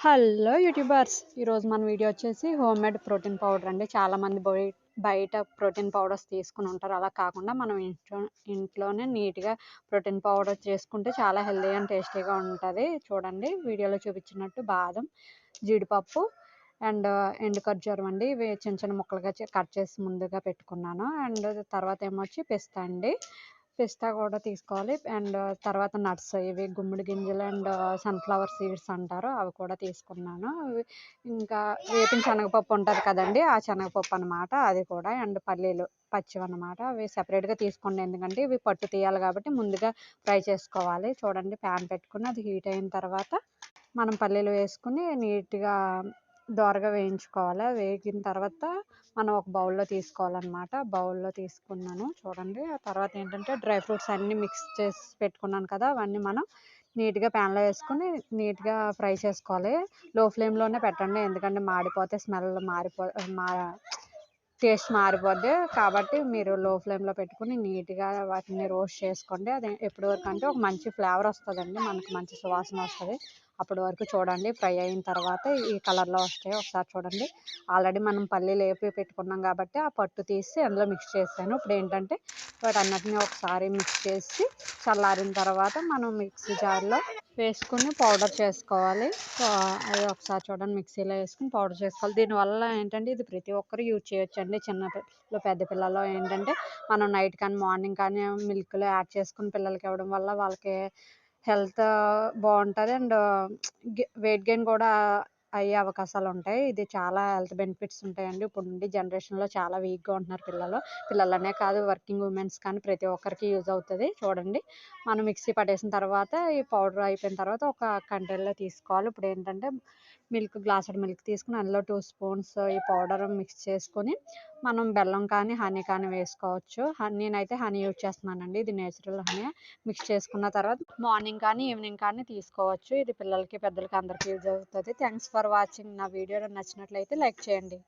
Hello YouTubers, ఈరోజు మన video వచ్చేసి హోమ్ మేడ్ ప్రోటీన్ పౌడర్ అండి. చాలామంది బయట ప్రోటీన్ పౌడర్స్ తీసుకుని ఉంటారు. అలా కాకుండా మనం ఇంట్లోనే నీట్గా ప్రోటీన్ పౌడర్ చేసుకుంటే చాలా హెల్తీ అండ్ టేస్టీగా ఉంటుంది. చూడండి, వీడియోలో చూపించినట్టు బాదం, జీడిపప్పు అండ్ ఎండు ఖర్జూరం అండి. ఇవి చిన్న చిన్న ముక్కలుగా కట్ చేసి ముందుగా పెట్టుకున్నాను. అండ్ తర్వాత ఏమొచ్చి పిస్తా అండి. పిస్తా కూడా తీసుకోవాలి. అండ్ తర్వాత నట్స్, ఇవి గుమ్మడి గింజలు అండ్ సన్ఫ్లవర్ సీడ్స్ అంటారు, అవి కూడా తీసుకున్నాను. ఇంకా వేపిన శనగపప్పు ఉంటుంది కదండి, ఆ శనగపప్పు అనమాట, అది కూడా. అండ్ పల్లీలు పచ్చివి అనమాట, అవి సపరేట్గా తీసుకోండి. ఎందుకంటే ఇవి పట్టు తీయాలి కాబట్టి ముందుగా ఫ్రై చేసుకోవాలి. చూడండి, ప్యాన్ పెట్టుకుని అది హీట్ అయిన తర్వాత మనం పల్లీలు వేసుకుని నీట్గా దోరగా వేయించుకోవాలి. వేగిన తర్వాత మనం ఒక బౌల్లో తీసుకోవాలన్నమాట. బౌల్లో తీసుకున్నాను. చూడండి, ఆ తర్వాత ఏంటంటే డ్రై ఫ్రూట్స్ అన్నీ మిక్స్ చేసి పెట్టుకున్నాను కదా, అవన్నీ మనం నీట్గా ప్యాన్లో వేసుకొని నీట్గా ఫ్రై చేసుకోవాలి. లో ఫ్లేమ్లోనే పెట్టండి, ఎందుకంటే మాడిపోతే స్మెల్ టేస్ట్ మారిపోద్ది. కాబట్టి మీరు లో ఫ్లేమ్లో పెట్టుకుని నీట్గా వాటిని రోస్ట్ చేసుకోండి. అది ఎప్పటి వరకు అంటే ఒక మంచి ఫ్లేవర్ వస్తుందండి, మనకు మంచి సువాసన వస్తుంది. అప్పటి వరకు చూడండి, ఫ్రై అయిన తర్వాత ఈ కలర్లో వస్తాయి. ఒకసారి చూడండి, ఆల్రెడీ మనం పల్లీలు వేపి పెట్టుకున్నాం కాబట్టి ఆ పట్టు తీసి అందులో మిక్స్ చేశాను. ఇప్పుడు ఏంటంటే వాటన్నిటిని ఒకసారి మిక్స్ చేసి చల్లారిన తర్వాత మనం మిక్సీ జార్లో వేసుకుని పౌడర్ చేసుకోవాలి. అది ఒకసారి చూడండి, మిక్సీలో వేసుకుని పౌడర్ చేసుకోవాలి. దీనివల్ల ఏంటంటే ఇది ప్రతి ఒక్కరు యూజ్ చేయొచ్చు అండి. చిన్న పిల్లలు, పెద్ద పిల్లలు ఏంటంటే మనం నైట్ కానీ మార్నింగ్ కానీ మిల్క్లో యాడ్ చేసుకుని పిల్లలకి ఇవ్వడం వల్ల వాళ్ళకి హెల్త్ బాగుంటుంది. అండ్ వెయిట్ గెయిన్ కూడా అయ్యే అవకాశాలు ఉంటాయి. ఇది చాలా హెల్త్ బెనిఫిట్స్ ఉంటాయండి. ఇప్పుడు నుండి జనరేషన్లో చాలా వీక్గా ఉంటున్నారు పిల్లలనే కాదు, వర్కింగ్ ఉమెన్స్ కానీ ప్రతి ఒక్కరికి యూజ్ అవుతుంది. చూడండి, మనం మిక్సీ పట్టేసిన తర్వాత ఈ పౌడర్ అయిపోయిన తర్వాత ఒక కంటైనర్లో తీసుకోవాలి. ఇప్పుడు ఏంటంటే గ్లాసుడు మిల్క్ తీసుకుని అందులో 2 స్పూన్స్ ఈ పౌడర్ మిక్స్ చేసుకొని మనం బెల్లం కానీ హనీ కానీ వేసుకోవచ్చు. నేనైతే హనీ యూజ్ చేస్తున్నానండి, ఇది నేచురల్ హనీ. మిక్స్ చేసుకున్న తర్వాత మార్నింగ్ కానీ ఈవినింగ్ కానీ తీసుకోవచ్చు. ఇది పిల్లలకి పెద్దలకి అందరికీ యూజ్ అవుతుంది. Thanks for watching. నా వీడియో నచ్చినట్లయితే లైక్ చేయండి.